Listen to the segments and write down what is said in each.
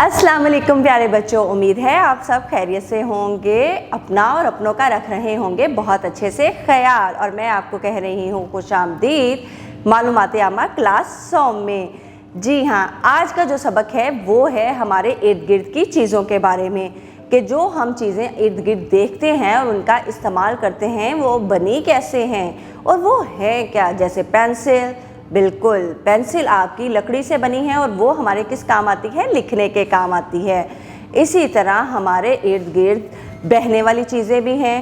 अस्सलाम वालेकुम प्यारे बच्चों, उम्मीद है आप सब खैरियत से होंगे, अपना और अपनों का रख रहे होंगे बहुत अच्छे से ख्याल। और मैं आपको कह रही हूँ खुशामदीद मालूमात आमा क्लास 100 में। जी हाँ, आज का जो सबक है वो है हमारे इर्द गिर्द की चीज़ों के बारे में कि जो हम चीज़ें इर्द गिर्द देखते हैं और उनका इस्तेमाल करते हैं वो बनी कैसे हैं और वो है क्या। जैसे पेंसिल, बिल्कुल पेंसिल आपकी लकड़ी से बनी है और वो हमारे किस काम आती है, लिखने के काम आती है। इसी तरह हमारे इर्द गिर्द बहने वाली चीज़ें भी हैं।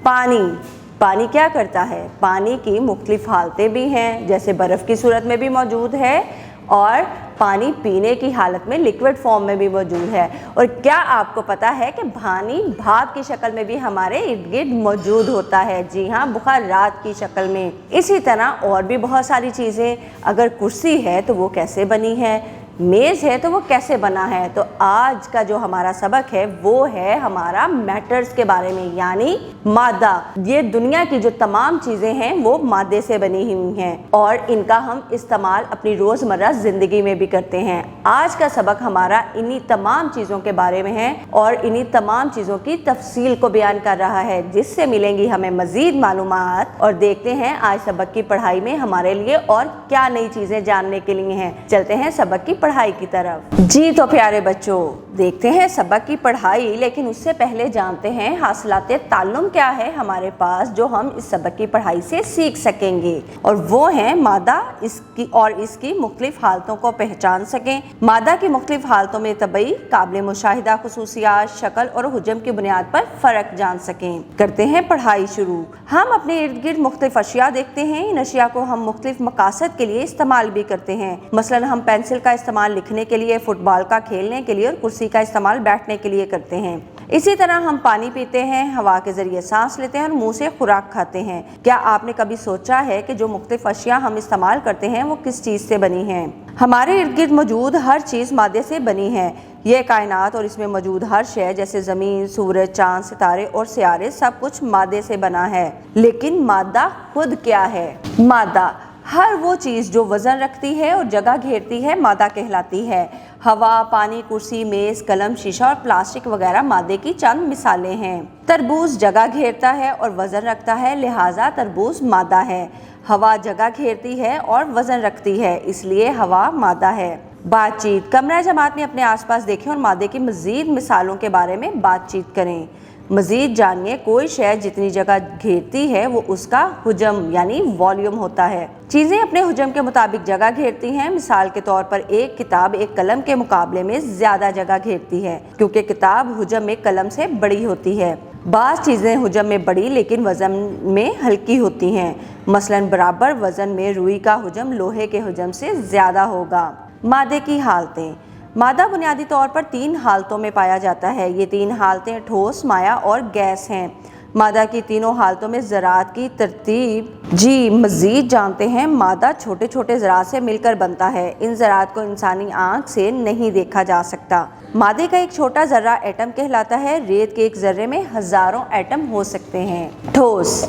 पानी क्या करता है, पानी की मुख्तलिफ हालतें भी हैं, जैसे बर्फ़ की सूरत में भी मौजूद है और पानी पीने की हालत में लिक्विड फॉर्म में भी मौजूद है। और क्या आपको पता है कि पानी भाप की शक्ल में भी हमारे इर्द गिर्द मौजूद होता है। जी हाँ, बुखारात की शक्ल में। इसी तरह और भी बहुत सारी चीज़ें, अगर कुर्सी है तो वो कैसे बनी है, मेज़ है तो वो कैसे बना है। तो आज का जो हमारा सबक है वो है हमारा मैटर्स के बारे में, यानी मादा। ये दुनिया की जो तमाम चीज़ें हैं वो मादे से बनी हुई हैं और इनका हम इस्तेमाल अपनी रोज़मर्रा ज़िंदगी में भी करते हैं। आज का सबक हमारा इन्हीं तमाम चीज़ों के बारे में है और इन्हीं तमाम चीज़ों की तफसील को बयान कर रहा है, जिससे मिलेंगी हमें मज़ीद मालूमात। और देखते हैं आज सबक की पढ़ाई में हमारे लिए और क्या नई चीज़ें जानने के लिए हैं। चलते हैं सबक की पढ़ाई की तरफ। जी तो प्यारे बच्चों, देखते हैं सबक की पढ़ाई, लेकिन उससे पहले जानते हैं हासिलाते ताल्लुम क्या है हमारे पास जो हम इस सबक की पढ़ाई से सीख सकेंगे। और वो है मादा, इसकी मुख्तलिफ हालतों को पहचान सकें। मादा की मुख्तलिफ हालतों में तबई, काबिल मुशाहिदा खुसूसियात, शक्ल और हुजम की बुनियाद पर फ़र्क जान सकें। करते हैं पढ़ाई शुरू। हम अपने इर्द गिर्द मुख्तलिफ अशिया देखते हैं। इन अशिया को हम मुख्तलिफ मकासद के लिए इस्तेमाल भी करते हैं। मसलन हम पेंसिल का इस्तेमाल लिखने के लिए, फुटबॉल का खेलने के लिए और कुर्सी का इस्तेमाल बैठने के लिए करते हैं। इसी तरह हम पानी पीते हैं, हवा के जरिए सांस लेते हैं और मुंह से खुराक खाते हैं। क्या आपने कभी सोचा है कि जो मुख्तलिफ अशिया हम इस्तेमाल करते हैं वो किस चीज़ से बनी हैं? हमारे इर्द गिर्द मौजूद हर चीज़ मादे से बनी है। ये कायनात और इसमें मौजूद हर शय, जैसे ज़मीन, सूरज, चाँद, सितारे और सियारे, सब कुछ मादे से बना है। लेकिन मादा खुद क्या है? मादा हर वो चीज़ जो वज़न रखती है और जगह घेरती है मादा कहलाती है। हवा, पानी, कुर्सी, मेज़, कलम, शीशा और प्लास्टिक वगैरह मादे की चंद मिसालें हैं। तरबूज जगह घेरता है और वज़न रखता है, लिहाजा तरबूज मादा है। हवा जगह घेरती है और वज़न रखती है, इसलिए हवा मादा है। बातचीत, कमरा जमात में अपने आसपास देखें और मादे की मज़ीद मिसालों के बारे में बातचीत करें। मज़ीद जानिए, कोई शय जितनी जगह घेरती है वो उसका हुजम यानी वॉल्यूम होता है। चीज़ें अपने हुजम के मुताबिक जगह घेरती हैं। मिसाल के तौर पर एक किताब एक कलम के मुकाबले में ज़्यादा जगह घेरती है, क्योंकि किताब हुजम में कलम से बड़ी होती है। बाज़ चीज़ें हुजम में बड़ी लेकिन वज़न में हल्की होती हैं। मसलन बराबर वज़न में रुई का हुजम लोहे के हुजम से ज़्यादा होगा। मादे की हालतें, मादा बुनियादी तौर पर 3 हालतों में पाया जाता है। ये 3 हालतें ठोस, माया और गैस हैं। मादा की तीनों हालतों में ज़रात की तरतीब। जी मज़ीद जानते हैं, मादा छोटे छोटे ज़रात से मिलकर बनता है। इन ज़रात को इंसानी आँख से नहीं देखा जा सकता। मादे का एक छोटा ज़र्रा एटम कहलाता है। रेत के एक ज़र्रे में हज़ारों एटम हो सकते हैं। ठोस,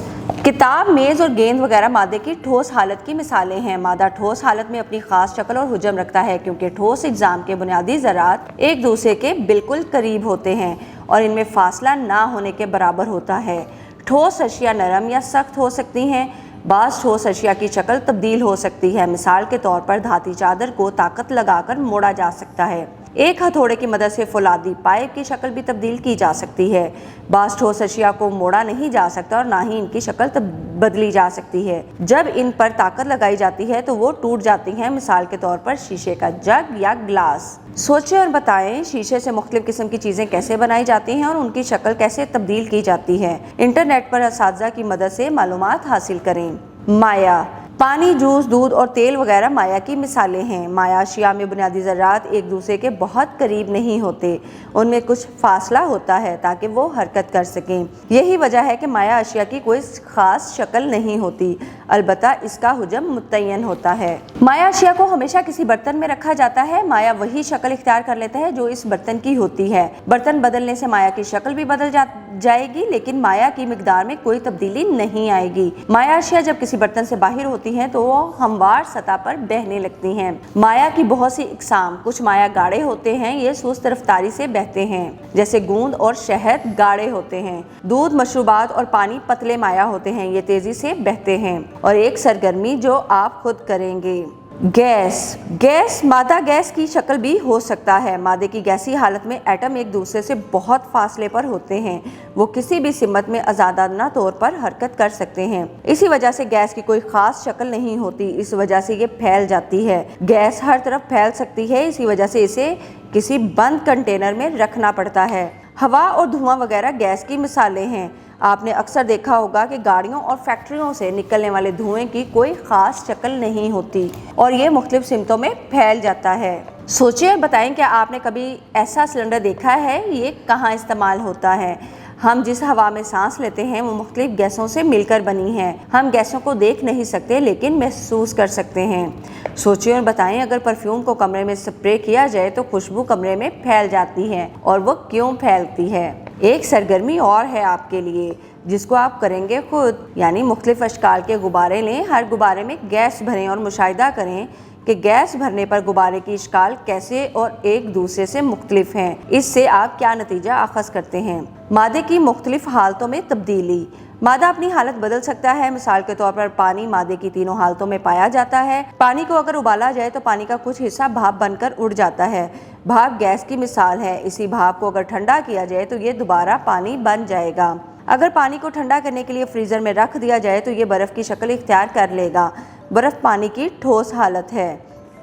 किताब, मेज़ और गेंद वगैरह मादे की ठोस हालत की मिसालें हैं। मादा ठोस हालत में अपनी ख़ास शक्ल और हुजम रखता है, क्योंकि ठोस अज्जाम के बुनियादी ज़रात एक दूसरे के बिल्कुल करीब होते हैं और इनमें फासला ना होने के बराबर होता है। ठोस अशिया नरम या सख्त हो सकती हैं। बाज़ ठोस अशिया की शक्ल तब्दील हो सकती है। मिसाल के तौर पर धाती चादर को ताकत लगाकर मोड़ा जा सकता है। एक हथौड़े की मदद से फौलादी पाइप की शक्ल भी तब्दील की जा सकती है। बाज़ ठोस अशिया को मोड़ा नहीं जा सकता और ना ही इनकी शक्ल बदली जा सकती है। जब इन पर ताकत लगाई जाती है तो वो टूट जाती हैं। मिसाल के तौर पर शीशे का जग या ग्लास। सोचें और बताएं, शीशे से मुख्तलिफ किस्म की चीज़ें कैसे बनाई जाती हैं और उनकी शक्ल कैसे तब्दील की जाती है। इंटरनेट पर असातिज़ा की मदद से मालूमात हासिल करें। माया, पानी, जूस, दूध और तेल वगैरह माया की मिसालें हैं। माया अशिया में बुनियादी ज़रात एक दूसरे के बहुत करीब नहीं होते, उनमें कुछ फासला होता है ताकि वो हरकत कर सकें। यही वजह है कि माया अशिया की कोई ख़ास शक्ल नहीं होती। अलबत्ता इसका हुजम मुतय्यन होता है। माया अशिया को हमेशा किसी बर्तन में रखा जाता है। माया वही शक्ल इख्तियार कर लेता है जो इस बर्तन की होती है। बर्तन बदलने से माया की शक्ल भी बदल जाएगी, लेकिन माया की मिकदार में कोई तब्दीली नहीं आएगी। माया अशिया जब किसी बर्तन से बाहर होती हैं तो वो हमवार सतह पर बहने लगती हैं। माया की बहुत सी इकसाम, कुछ माया गाढ़े होते हैं, ये सुस्त रफ्तारी से बहते हैं, जैसे गूंद और शहद गाढ़े होते हैं। दूध, मशरूबात और पानी पतले माया होते हैं, ये तेजी से बहते हैं। और एक सरगर्मी जो आप खुद करेंगे। गैस मादा गैस की शक्ल भी हो सकता है। मादे की गैसी हालत में एटम एक दूसरे से बहुत फासले पर होते हैं। वो किसी भी सिमत में आज़ादाना तौर पर हरकत कर सकते हैं। इसी वजह से गैस की कोई ख़ास शक्ल नहीं होती, इस वजह से ये फैल जाती है। गैस हर तरफ फैल सकती है, इसी वजह से इसे किसी बंद कंटेनर में रखना पड़ता है। हवा और धुआं वगैरह गैस की मिसालें हैं। आपने अक्सर देखा होगा कि गाड़ियों और फैक्ट्रियों से निकलने वाले धुएं की कोई ख़ास शक्ल नहीं होती और ये मुख्तलिफ सिमतों में फैल जाता है। सोचिए और बताएं, क्या आपने कभी ऐसा सिलेंडर देखा है? ये कहाँ इस्तेमाल होता है? हम जिस हवा में सांस लेते हैं वो मुख्तलिफ गैसों से मिलकर बनी है। हम गैसों को देख नहीं सकते लेकिन महसूस कर सकते हैं। सोचिए और बताएं, अगर परफ्यूम को कमरे में स्प्रे किया जाए तो खुशबू कमरे में फैल जाती है, और वो क्यों फैलती है? एक सरगर्मी और है आपके लिए जिसको आप करेंगे खुद, यानी मुख्तलिफ अशकाल के गुब्बारे लें, हर गुब्बारे में गैस भरें और मुशाहिदा करें कि गैस भरने पर गुब्बारे की इश्काल कैसे और एक दूसरे से मुख्तलिफ हैं। इससे आप क्या नतीजा अखज़ करते हैं? मादे की मुख्तलिफ हालतों में तब्दीली। मादा अपनी हालत बदल सकता है। मिसाल के तौर पर पानी मादे की तीनों हालतों में पाया जाता है। पानी को अगर उबाला जाए तो पानी का कुछ हिस्सा भाप बनकर उड़ जाता है। भाप गैस की मिसाल है। इसी भाप को अगर ठंडा किया जाए तो ये दोबारा पानी बन जाएगा। अगर पानी को ठंडा करने के लिए फ्रीज़र में रख दिया जाए तो ये बर्फ़ की शक्ल इख्तियार कर लेगा। बर्फ़ पानी की ठोस हालत है।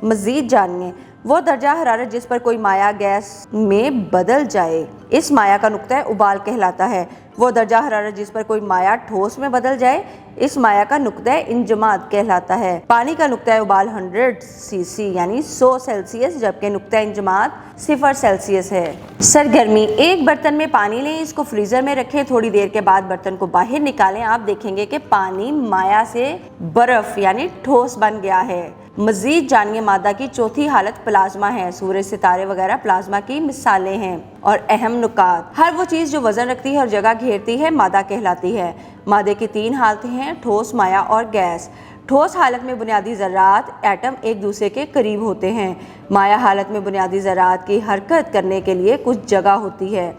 मज़ीद जानिए, वो दर्जा हरारत जिस पर कोई माया गैस में बदल जाए, इस माया का नुक्ता उबाल कहलाता है। वो दर्जा हरारत जिस पर कोई माया ठोस में बदल जाए, इस माया का नुक्ता इंजमाद कहलाता है। पानी का नुक्ता उबाल 100 सीसी यानी 100 सेल्सियस, जबकि नुक्ता इंजमाद 0 सेल्सियस है। सरगर्मी, एक बर्तन में पानी लें, इसको फ्रीजर में रखें, थोड़ी देर के बाद बर्तन को बाहर निकालें, आप देखेंगे कि पानी माया से बर्फ यानी ठोस बन गया है। मज़ीद जानिए, मादा की चौथी हालत प्लाज्मा है। सूरज, सितारे वगैरह प्लाज्मा की मिसालें हैं। और अहम नुकात, हर वो चीज़ जो वज़न रखती है और जगह घेरती है मादा कहलाती है। मादे की 3 हालतें हैं, ठोस, माया और गैस। ठोस हालत में बुनियादी ज़रात एटम एक दूसरे के करीब होते हैं। माया हालत में बुनियादी ज़रात की हरकत करने के लिए कुछ जगह होती है।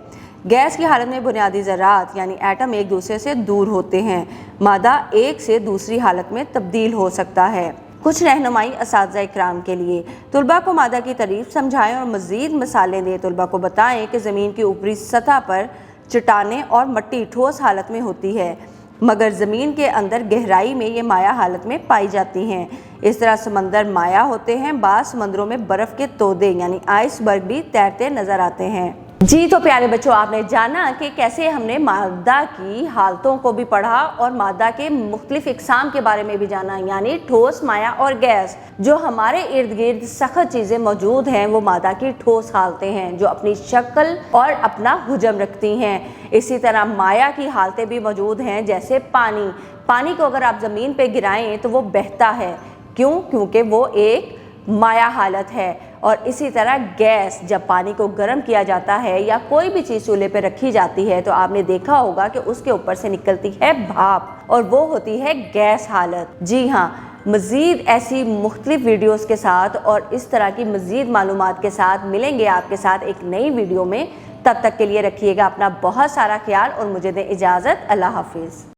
गैस की हालत में बुनियादी ज़रात यानी एटम एक दूसरे से दूर होते हैं। मादा एक से दूसरी हालत में तब्दील हो सकता है। कुछ रहनुमाई असातिज़ा इकराम के लिए, तुलबा को मादा की तारीफ समझाएं और मज़ीद मिसालें दें। तुलबा को बताएं कि ज़मीन की ऊपरी सतह पर चट्टानें और मिट्टी ठोस हालत में होती है, मगर ज़मीन के अंदर गहराई में ये माया हालत में पाई जाती हैं। इस तरह समंदर माया होते हैं। बाज़ समंदरों में बर्फ़ के तोदे यानी आइसबर्ग भी तैरते नज़र आते हैं। जी तो प्यारे बच्चों, आपने जाना कि कैसे हमने मादा की हालतों को भी पढ़ा और मादा के मुख्तलिफ इकसाम के बारे में भी जाना, यानी ठोस, माया और गैस। जो हमारे इर्द गिर्द सख्त चीज़ें मौजूद हैं वो मादा की ठोस हालतें हैं जो अपनी शक्ल और अपना हुजम रखती हैं। इसी तरह माया की हालतें भी मौजूद हैं, जैसे पानी। पानी को अगर आप ज़मीन पर गिराएं तो वो बहता है। क्यों? क्योंकि वो एक माया हालत है। और इसी तरह गैस, जब पानी को गर्म किया जाता है या कोई भी चीज़ चूल्हे पे रखी जाती है तो आपने देखा होगा कि उसके ऊपर से निकलती है भाप, और वो होती है गैस हालत। जी हाँ, मज़ीद ऐसी मुख्तलिफ वीडियोस के साथ और इस तरह की मज़ीद मालूमात के साथ मिलेंगे आपके साथ एक नई वीडियो में। तब तक के लिए रखिएगा अपना बहुत सारा ख्याल और मुझे दें इजाज़त। अल्लाह हाफिज़।